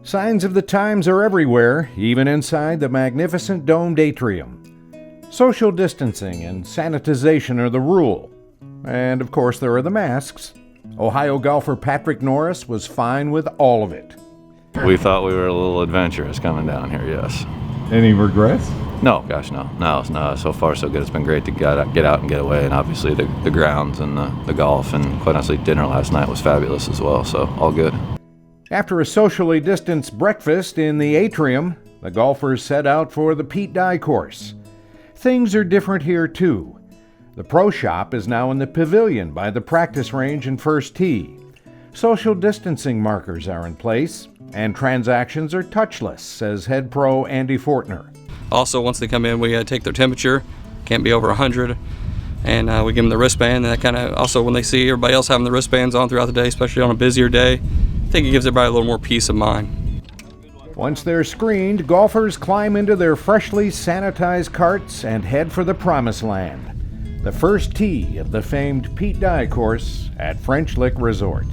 Signs of the times are everywhere, even inside the magnificent domed atrium. Social distancing and sanitization are the rule. And of course there are the masks. Ohio golfer Patrick Norris was fine with all of it. We thought we were a little adventurous coming down here, yes. Any regrets? No, gosh, no. No, so far so good. It's been great to get out and get away, and obviously the grounds and the golf, and quite honestly, dinner last night was fabulous as well, so all good. After a socially distanced breakfast in the atrium, the golfers set out for the Pete Dye course. Things are different here, too. The pro shop is now in the pavilion by the practice range and first tee. Social distancing markers are in place, and transactions are touchless, says head pro Andy Fortner. Also, once they come in, we take their temperature, can't be over 100, and we give them the wristband. And that kind of also, when they see everybody else having the wristbands on throughout the day, especially on a busier day, I think it gives everybody a little more peace of mind. Once they're screened, golfers climb into their freshly sanitized carts and head for the promised land, the first tee of the famed Pete Dye course at French Lick Resort.